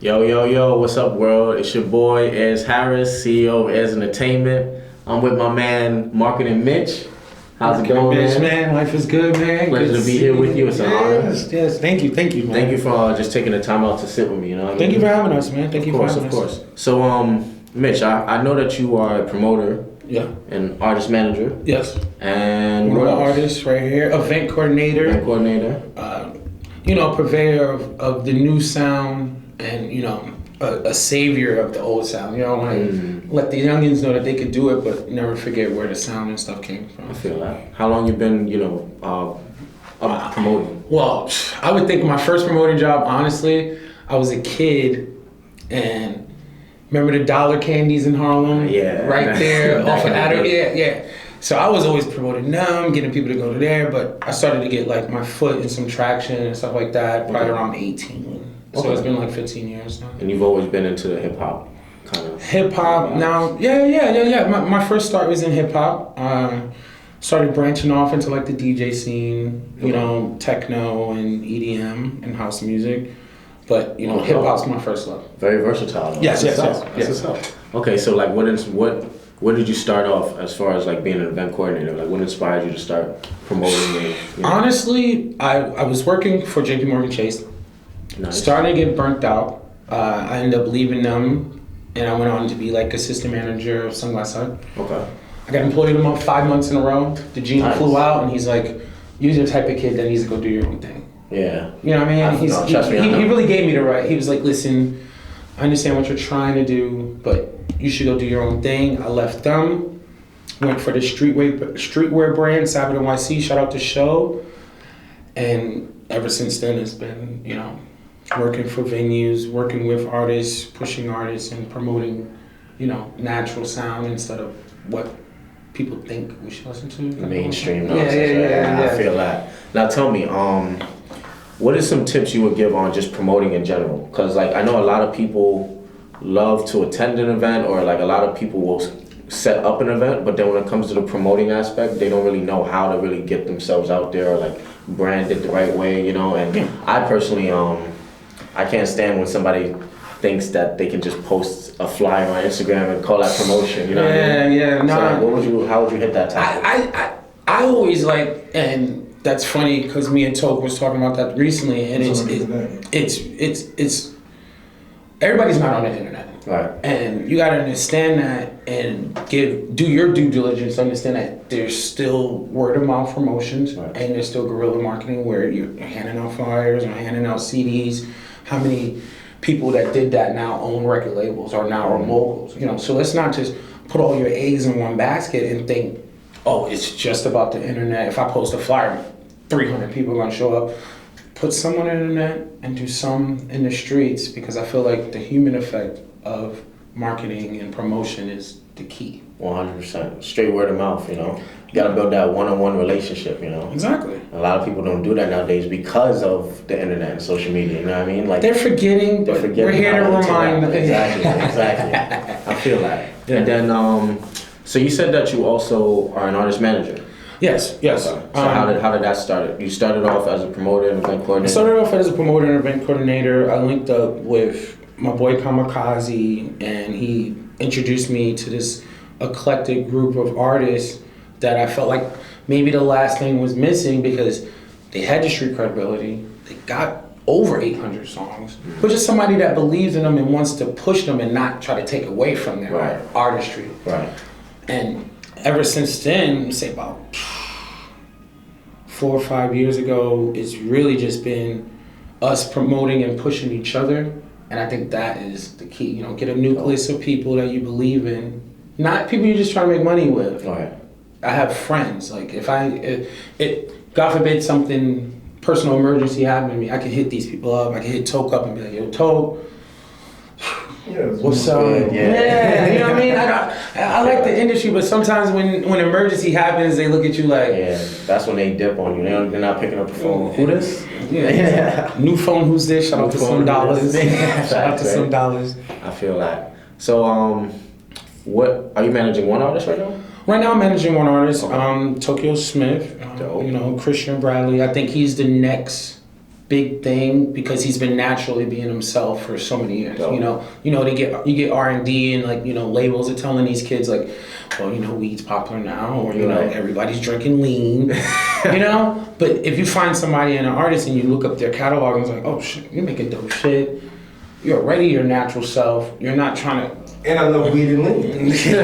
Yo, yo, yo, what's up, world? It's your boy, Ez Harris, CEO of Ez Entertainment. I'm with my man, Marketing Mitch. How's it going, man? Life is good, man. Pleasure to be here with you. It's an honor. Yes. Thank you, man. Thank you for just taking the time out to sit with me, you know what I mean? Thank you for having us, man. Thank you for having us. Of course. So, Mitch, I know that you are a promoter. Yeah. An artist manager. Yes. And one of the artists right here. Event coordinator. Purveyor of the new sound and, a savior of the old sound. Let the youngins know that they could do it, but never forget where the sound and stuff came from. I feel that. How long you been, promoting? Well, I would think my first promoting job, honestly, I was a kid and remember the dollar candies in Harlem? Yeah. Right there off of Adder. Yeah. So I was always promoting them, getting people to go to there, but I started to get like my foot in some traction and stuff like that probably around 18. So it's been like 15 years now. And you've always been into the hip hop kind of? Hip hop now, yeah. My first start was in hip hop. Started branching off into like the DJ scene, techno and EDM and house music. But hip hop's my first love. Very versatile. Yes. Okay, so like what did you start off as far as like being an event coordinator? Like what inspired you to start promoting? Honestly, I was working for JP Morgan Chase. Nice. Starting to get burnt out. I ended up leaving them and I went on to be like assistant manager of Sunglass Hut. Okay. I got employed him 5 months in a row. The GM flew out and he's like, you're the type of kid that needs to go do your own thing. Yeah. You know what I mean? He really gave me the right. He was like, listen, I understand what you're trying to do, but you should go do your own thing. I left them, went for the streetwear brand, Sabbath NYC, shout out to Show. And ever since then it's been, working for venues, working with artists, pushing artists and promoting, natural sound instead of what people think we should listen to. Mainstream. Yeah. I feel that. Now tell me, what are some tips you would give on just promoting in general? Because like I know a lot of people love to attend an event, or like a lot of people will set up an event, but then when it comes to the promoting aspect, they don't really know how to really get themselves out there or like brand it the right way, And I personally, I can't stand when somebody thinks that they can just post a flyer on Instagram and call that promotion. You know what I mean? Yeah. No. So like, how would you hit that topic? I always like, and that's funny because me and Toke was talking about that recently, and it's everybody's not on the internet. Right. And you gotta understand that and do your due diligence, understand that there's still word of mouth promotions, right, and there's still guerrilla marketing where you're handing out flyers or handing out CDs. How many people that did that now own record labels or now are moguls? So let's not just put all your eggs in one basket and think, oh, it's just about the internet. If I post a flyer, 300 people are gonna show up. Put some on the internet and do some in the streets, because I feel like the human effect of marketing and promotion is the key. 100%. Straight word of mouth, You gotta build that one-on-one relationship, Exactly. A lot of people don't do that nowadays because of the internet and social media, you know what I mean? Like they're forgetting, but we're here to remind them. Exactly. I feel that. Yeah. And then, so you said that you also are an artist manager. Yes. Okay. So how did that start? You started off as a promoter and event coordinator? I started off as a promoter and event coordinator. I linked up with my boy Kamikaze, and he introduced me to this eclectic group of artists that I felt like maybe the last thing was missing, because they had the street credibility, they got over 800 songs, but just somebody that believes in them and wants to push them and not try to take away from their artistry. Right. And ever since then, say about 4 or 5 years ago, it's really just been us promoting and pushing each other. And I think that is the key. Get a nucleus of people that you believe in, not people you're just trying to make money with. Right. I have friends. Like if God forbid something, personal emergency happened to me, I can hit these people up. I can hit Toke up and be like, yo, Toke, what's up? Yeah, you know what I mean? I like the industry, but sometimes when emergency happens, they look at you like... Yeah, that's when they dip on you. They're not picking up the phone. Who this? Yeah. New phone, who's this? Shout out to some dollars. Shout out to some dollars. I feel that. So, what are you managing? One artist right now? Right now I'm managing one artist, Tokyo Smith, Christian Bradley. I think he's the next big thing because he's been naturally being himself for so many years. Dope. You get R&D and like labels are telling these kids like, well, weed's popular now, or everybody's drinking lean, But if you find somebody and an artist and you look up their catalog and it's like, oh shit, you're making dope shit. You're already your natural self. You're not trying to. And I love weed and lean. So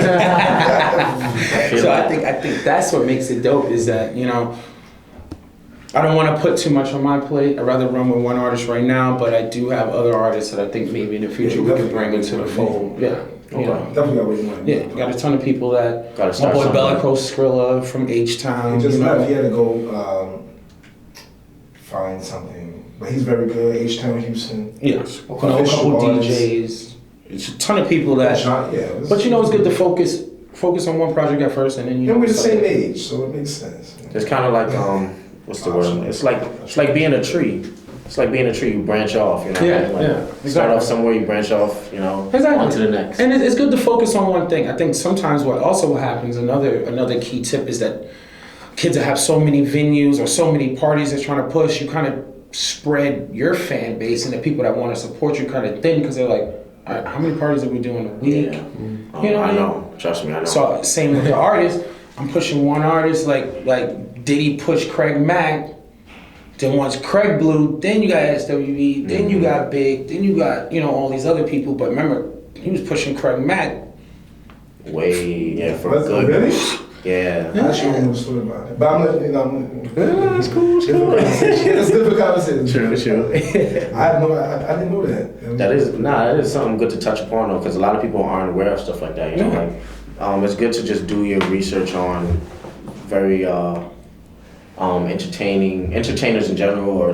I think that's what makes it dope is that I don't want to put too much on my plate. I'd rather run with one artist right now, but I do have other artists that I think maybe in the future we could bring into the fold. Yeah. Definitely got what you want. Yeah, got a ton of people that. Gotta start my boy somewhere. Bellicro Skrilla from H-Town. He just left. He had to go find something. But he's very good. H-Town, Houston. Yes. A couple Official artists. DJs. It's a ton of people that. But it's good to focus on one project at first, and then And we're the same age, so it makes sense. It's kind of like what's the word? It's like being a tree. It's like being a tree. You branch off. Exactly. Start off somewhere, you branch off. Onto the next. And it's good to focus on one thing. I think sometimes what happens. Another key tip is that kids that have so many venues or so many parties they're trying to push, you kind of spread your fan base and the people that want to support you kind of thin because they're like, all right, how many parties are we doing a week? Yeah. I know. Trust me, I know. So same with the artist. I'm pushing one artist like Diddy pushed Craig Mack. Then once Craig blew, then you got SWE, then you got Big, then you got all these other people. But remember, he was pushing Craig Mack. For good. Really? Yeah. I actually don't know the story about it. But It's cool. It's a different conversation. True. I didn't know that. That is something good to touch upon though, because a lot of people aren't aware of stuff like that. It's good to just do your research on very entertainers in general, or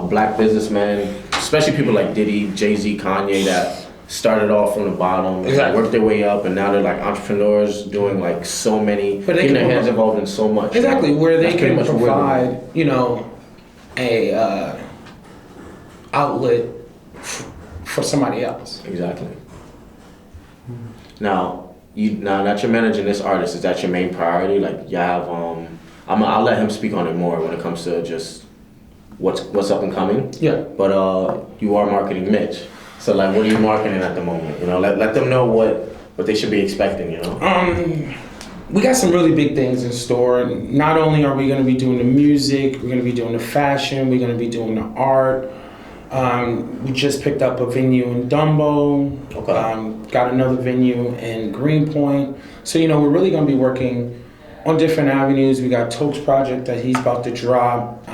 black businessmen, especially people like Diddy, Jay-Z, Kanye that started off from the bottom, worked their way up, and now they're like entrepreneurs doing like so many, getting their hands involved in so much. Exactly, where they can provide, a outlet for somebody else. Exactly. Now that you're managing this artist, is that your main priority? Like you have, I'll let him speak on it more when it comes to just what's up and coming. Yeah. But you are marketing Mitch. So like, what are you marketing at the moment? Let them know what they should be expecting. We got some really big things in store. Not only are we going to be doing the music, we're going to be doing the fashion, we're going to be doing the art. We just picked up a venue in Dumbo. Okay. Got another venue in Greenpoint. So we're really going to be working on different avenues. We got Toke's project that he's about to drop.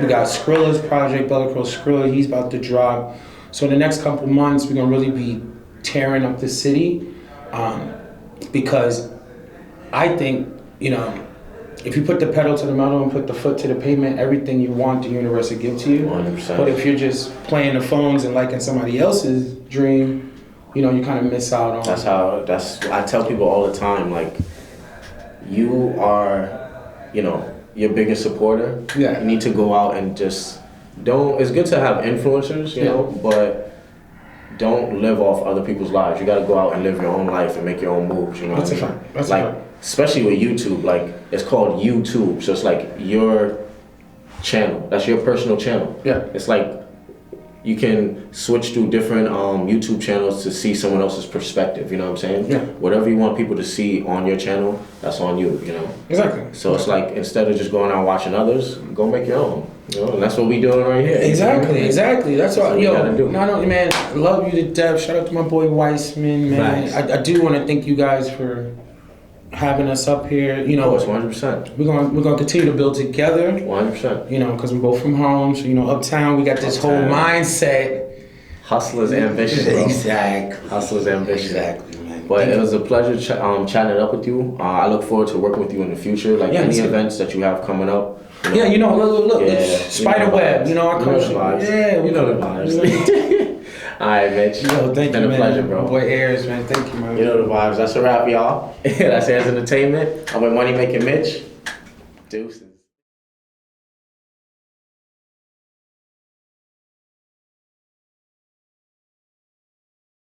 We got Skrilla's project, Bellicro Skrilla, he's about to drop. So in the next couple months, we're gonna really be tearing up the city, because I think, if you put the pedal to the metal and put the foot to the pavement, everything you want the universe to give to you. 100%. But if you're just playing the phones and liking somebody else's dream, you kind of miss out on. I tell people all the time, like, you are, your biggest supporter. Yeah. You need to go out and just it's good to have influencers, but don't live off other people's lives. You got to go out and live your own life and make your own moves. That's a fact. That's like, a fact. Especially with YouTube, like it's called YouTube, so it's like your channel. That's your personal channel. Yeah. It's like you can switch through different YouTube channels to see someone else's perspective. You know what I'm saying? Yeah. Whatever you want people to see on your channel, that's on you. Exactly. So it's like, instead of just going out watching others, go make your own. And that's what we doing right here. Exactly. That's what we gotta do. Not only, man, I love you to death. Shout out to my boy Weissman, man. Nice. I do want to thank you guys for having us up here. It's 100%. We're gonna continue to build together. 100%. Because we're both from home. So uptown, we got this whole mindset. Hustler's ambition, bro. Exactly. Hustler's ambition. Exactly, man. But it was a pleasure chatting it up with you. I look forward to working with you in the future. Like any events that you have coming up. Yeah, look. Yeah, Spiderweb, our coach. Yeah, we know the vibes. All right, Mitch. Thank you, man. It's been a pleasure, bro. Boy Ayers, man. Thank you, man. You know the vibes. That's a wrap, y'all. That's Airs Entertainment. I'm with Money Making Mitch. Deuces.